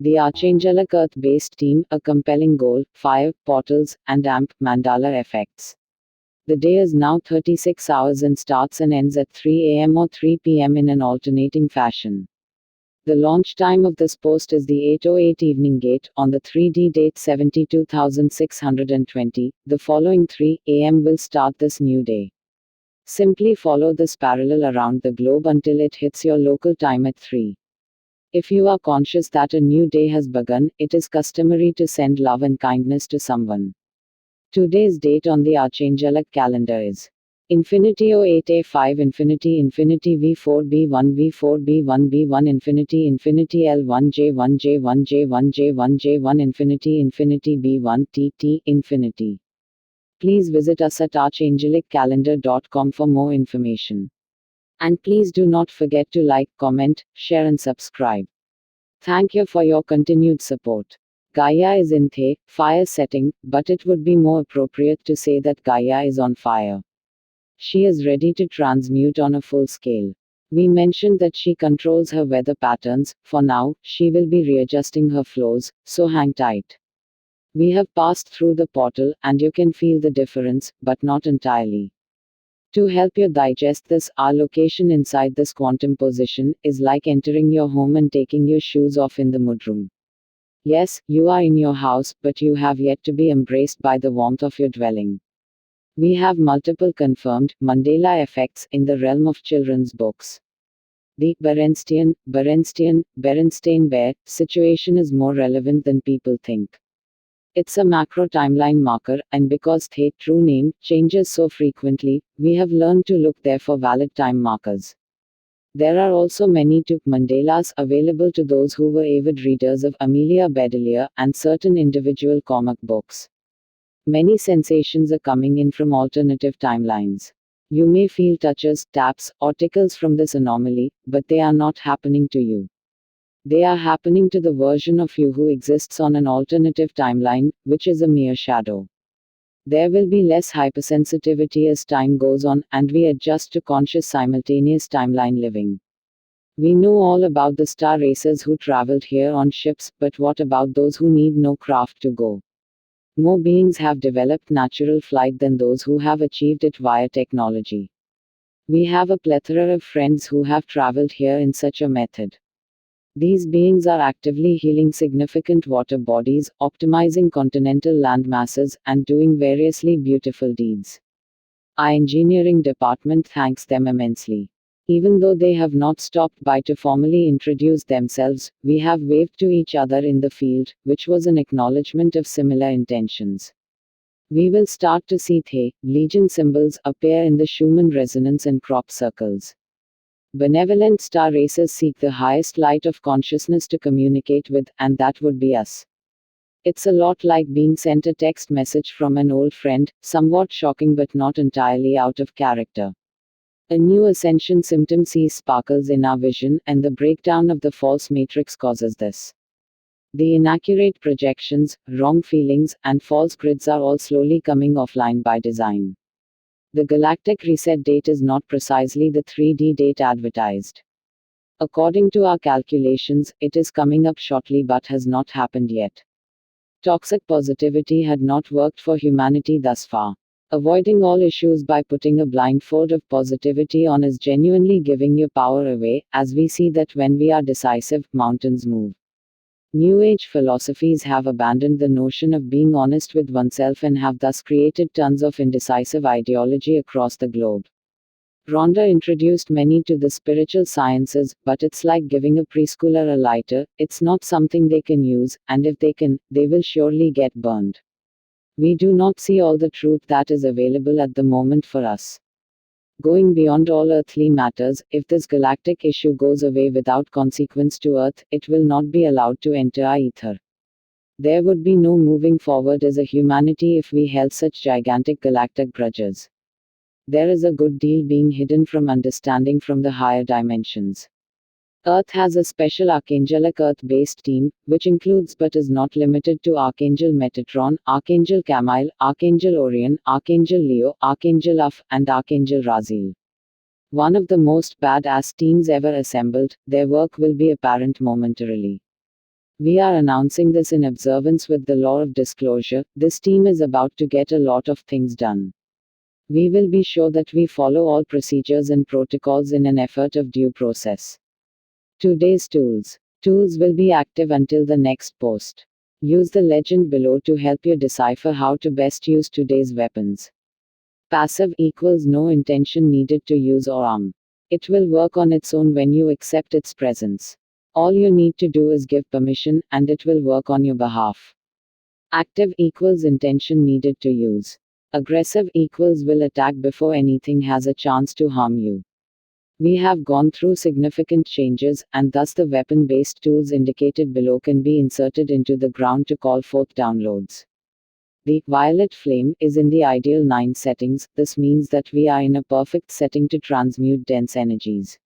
The Archangelic Earth-based team, a compelling goal, fire, portals, and AMP, mandala effects. The day is now 36 hours and starts and ends at 3 am or 3 pm in an alternating fashion. The launch time of this post is the 8:08 evening gate, on the 3D date 72,620. The following 3 am will start this new day. Simply follow this parallel around the globe until it hits your local time at 3. If you are conscious that a new day has begun, it is customary to send love and kindness to someone. Today's date on the Archangelic calendar is Infinity O8A5 Infinity Infinity V4B1 V4B1 B1 Infinity Infinity L1J1 J1 J1 J1 J1 Infinity Infinity B1 TT Infinity. Please visit us at archangeliccalendar.com for more information. And please do not forget to like, comment, share and subscribe. Thank you for your continued support. Gaia is in the fire setting, but it would be more appropriate to say that Gaia is on fire. She is ready to transmute on a full scale. We mentioned that she controls her weather patterns. For now, she will be readjusting her flows, so hang tight. We have passed through the portal, and you can feel the difference, but not entirely. To help you digest this, our location inside this quantum position is like entering your home and taking your shoes off in the mudroom. Yes, you are in your house, but you have yet to be embraced by the warmth of your dwelling. We have multiple confirmed Mandela effects in the realm of children's books. The Berenstein Bear situation is more relevant than people think. It's a macro timeline marker, and because the true name changes so frequently, we have learned to look there for valid time markers. There are also many Mandalas available to those who were avid readers of Amelia Bedelia and certain individual comic books. Many sensations are coming in from alternative timelines. You may feel touches, taps, or tickles from this anomaly, but they are not happening to you. They are happening to the version of you who exists on an alternative timeline, which is a mere shadow. There will be less hypersensitivity as time goes on, and we adjust to conscious simultaneous timeline living. We know all about the star racers who traveled here on ships, but what about those who need no craft to go? More beings have developed natural flight than those who have achieved it via technology. We have a plethora of friends who have traveled here in such a method. These beings are actively healing significant water bodies, optimizing continental land masses, and doing variously beautiful deeds. Our engineering department thanks them immensely. Even though they have not stopped by to formally introduce themselves, we have waved to each other in the field, which was an acknowledgement of similar intentions. We will start to see the Legion symbols appear in the Schumann resonance and crop circles. Benevolent star racers seek the highest light of consciousness to communicate with, and that would be us. It's a lot like being sent a text message from an old friend, somewhat shocking but not entirely out of character. A new ascension symptom sees sparkles in our vision, and the breakdown of the false matrix causes this. The inaccurate projections, wrong feelings, and false grids are all slowly coming offline by design. The galactic reset date is not precisely the 3D date advertised. According to our calculations, it is coming up shortly but has not happened yet. Toxic positivity had not worked for humanity thus far. Avoiding all issues by putting a blindfold of positivity on is genuinely giving your power away, as we see that when we are decisive, mountains move. New Age philosophies have abandoned the notion of being honest with oneself and have thus created tons of indecisive ideology across the globe. Rhonda introduced many to the spiritual sciences, but it's like giving a preschooler a lighter. It's not something they can use, and if they can, they will surely get burned. We do not see all the truth that is available at the moment for us. Going beyond all earthly matters, if this galactic issue goes away without consequence to Earth, it will not be allowed to enter our ether. There would be no moving forward as a humanity if we held such gigantic galactic grudges. There is a good deal being hidden from understanding from the higher dimensions. Earth has a special Archangelic Earth-based team, which includes but is not limited to Archangel Metatron, Archangel Camille, Archangel Orion, Archangel Leo, Archangel Uf, and Archangel Raziel. One of the most badass teams ever assembled. Their work will be apparent momentarily. We are announcing this in observance with the law of disclosure. This team is about to get a lot of things done. We will be sure that we follow all procedures and protocols in an effort of due process. Today's tools. Tools will be active until the next post. Use the legend below to help you decipher how to best use today's weapons. Passive equals no intention needed to use or arm. It will work on its own when you accept its presence. All you need to do is give permission, and it will work on your behalf. Active equals intention needed to use. Aggressive equals will attack before anything has a chance to harm you. We have gone through significant changes, and thus the weapon-based tools indicated below can be inserted into the ground to call forth downloads. The violet flame is in the ideal 9 settings. This means that we are in a perfect setting to transmute dense energies.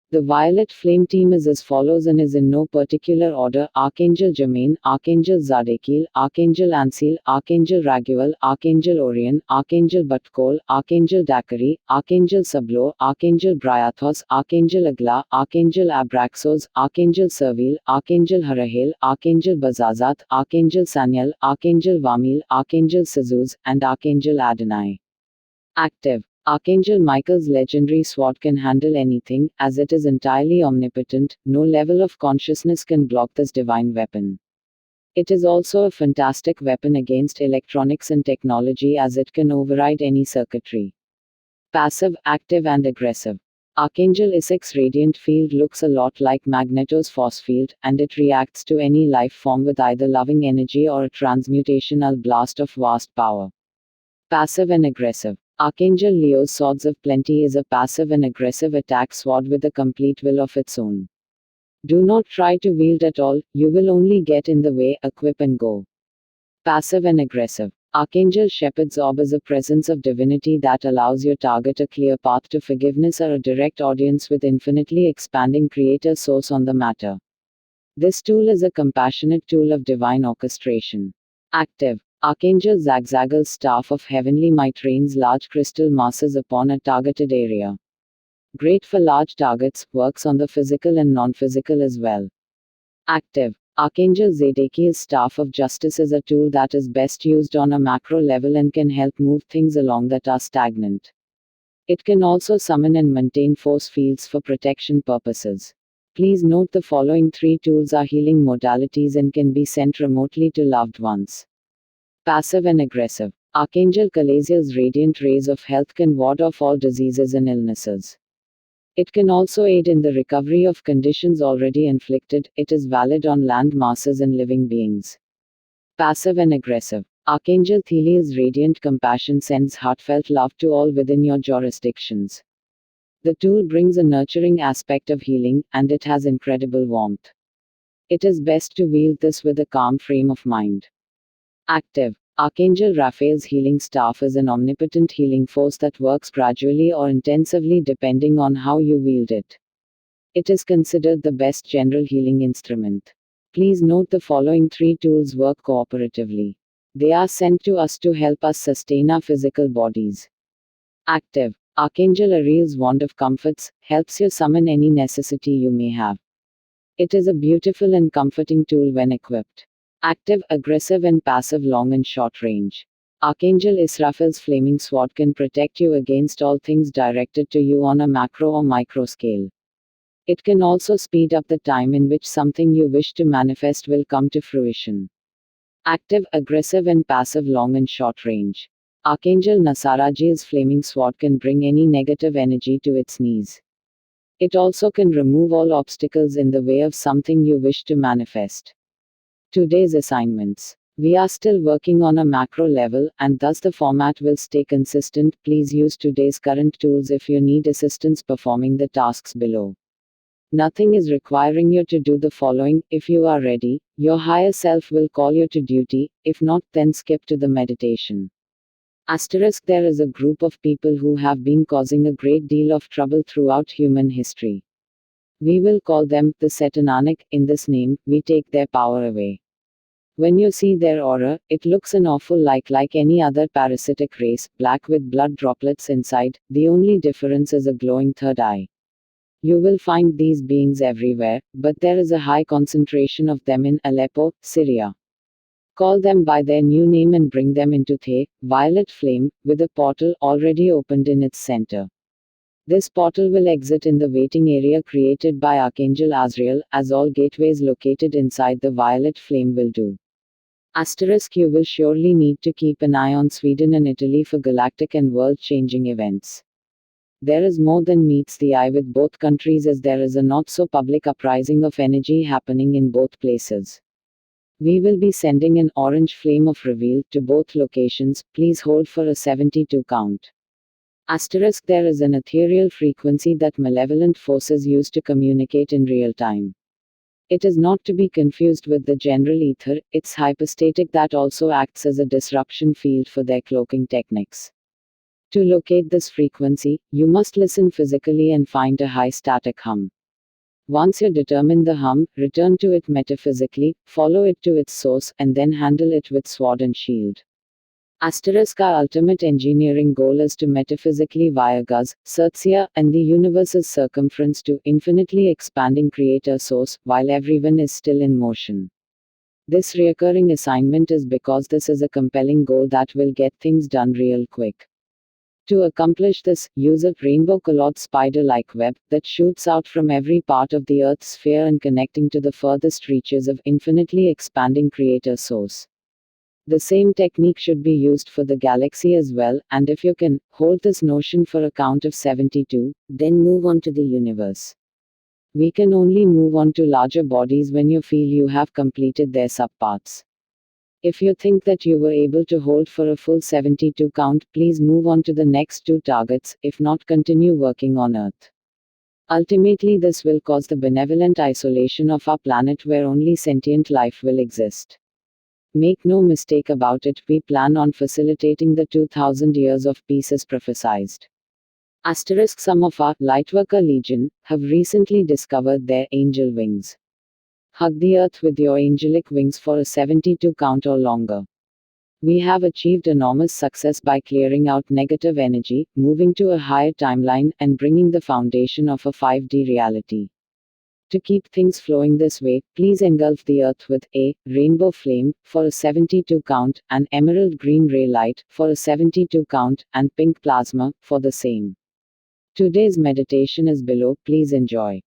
The violet flame team is as follows and is in no particular order: Archangel Jermaine, Archangel Zadkiel, Archangel Ansil, Archangel Raguel, Archangel Orion, Archangel Batkol, Archangel Dakari, Archangel Sablo, Archangel Bryathos, Archangel Agla, Archangel Abraxos, Archangel Servil, Archangel Harahel, Archangel Bazazat, Archangel Saniel, Archangel Vamil, Archangel Sazuz, and Archangel Adonai. Active. Archangel Michael's legendary sword can handle anything, as it is entirely omnipotent. No level of consciousness can block this divine weapon. It is also a fantastic weapon against electronics and technology, as it can override any circuitry. Passive, active, and aggressive. Archangel Isaac's radiant field looks a lot like Magneto's force field, and it reacts to any life form with either loving energy or a transmutational blast of vast power. Passive and aggressive. Archangel Leo's Swords of Plenty is a passive and aggressive attack sword with a complete will of its own. Do not try to wield at all, you will only get in the way. Equip and go. Passive and aggressive. Archangel Shepherd's Orb is a presence of divinity that allows your target a clear path to forgiveness or a direct audience with infinitely expanding creator source on the matter. This tool is a compassionate tool of divine orchestration. Active. Archangel Zagzagal's Staff of Heavenly Might rains large crystal masses upon a targeted area. Great for large targets, works on the physical and non-physical as well. Active. Archangel Zadkiel's Staff of Justice is a tool that is best used on a macro level and can help move things along that are stagnant. It can also summon and maintain force fields for protection purposes. Please note the following 3 tools are healing modalities and can be sent remotely to loved ones. Passive and aggressive. Archangel Kalaziel's radiant rays of health can ward off all diseases and illnesses. It can also aid in the recovery of conditions already inflicted. It is valid on land masses and living beings. Passive and aggressive. Archangel Theliel's radiant compassion sends heartfelt love to all within your jurisdictions. The tool brings a nurturing aspect of healing, and it has incredible warmth. It is best to wield this with a calm frame of mind. Active. Archangel Raphael's healing staff is an omnipotent healing force that works gradually or intensively depending on how you wield it. It is considered the best general healing instrument. Please note the following 3 tools work cooperatively. They are sent to us to help us sustain our physical bodies. Active. Archangel Ariel's Wand of Comforts helps you summon any necessity you may have. It is a beautiful and comforting tool when equipped. Active, aggressive, and passive long and short range. Archangel Israfil's flaming sword can protect you against all things directed to you on a macro or micro scale. It can also speed up the time in which something you wish to manifest will come to fruition. Active, aggressive, and passive long and short range. Archangel Nasarajiel's flaming sword can bring any negative energy to its knees. It also can remove all obstacles in the way of something you wish to manifest. Today's assignments. We are still working on a macro level, and thus the format will stay consistent. Please use today's current tools if you need assistance performing the tasks below. Nothing is requiring you to do the following. If you are ready, your higher self will call you to duty. If not, then skip to the meditation. Asterisk. There is a group of people who have been causing a great deal of trouble throughout human history. We will call them the Satanic. In this name, we take their power away. When you see their aura, it looks an awful like any other parasitic race, black with blood droplets inside. The only difference is a glowing third eye. You will find these beings everywhere, but there is a high concentration of them in Aleppo, Syria. Call them by their new name and bring them into the violet flame, with a portal already opened in its center. This portal will exit in the waiting area created by Archangel Azrael, as all gateways located inside the violet flame will do. Asterisk, you will surely need to keep an eye on Sweden and Italy for galactic and world-changing events. There is more than meets the eye with both countries, as there is a not-so-public uprising of energy happening in both places. We will be sending an orange flame of reveal to both locations. Please hold for a 72 count. Asterisk, there is an ethereal frequency that malevolent forces use to communicate in real time. It is not to be confused with the general ether, it's hypostatic that also acts as a disruption field for their cloaking techniques. To locate this frequency, you must listen physically and find a high static hum. Once you determine the hum, return to it metaphysically, follow it to its source, and then handle it with sword and shield. Asterisk, our ultimate engineering goal is to metaphysically via Gus, Surtsia, and the universe's circumference to infinitely expanding creator source, while everyone is still in motion. This recurring assignment is because this is a compelling goal that will get things done real quick. To accomplish this, use a rainbow-colored spider-like web that shoots out from every part of the Earth's sphere and connecting to the furthest reaches of infinitely expanding creator source. The same technique should be used for the galaxy as well, and if you can, hold this notion for a count of 72, then move on to the universe. We can only move on to larger bodies when you feel you have completed their subparts. If you think that you were able to hold for a full 72 count, please move on to the next two targets, if not continue working on Earth. Ultimately, this will cause the benevolent isolation of our planet where only sentient life will exist. Make no mistake about it, we plan on facilitating the 2000 years of peace as prophesized. Asterisk, some of our Lightworker Legion have recently discovered their angel wings. Hug the earth with your angelic wings for a 72 count or longer. We have achieved enormous success by clearing out negative energy, moving to a higher timeline, and bringing the foundation of a 5D reality. To keep things flowing this way, please engulf the earth with a rainbow flame for a 72 count, an emerald green ray light for a 72 count, and pink plasma for the same. Today's meditation is below, please enjoy.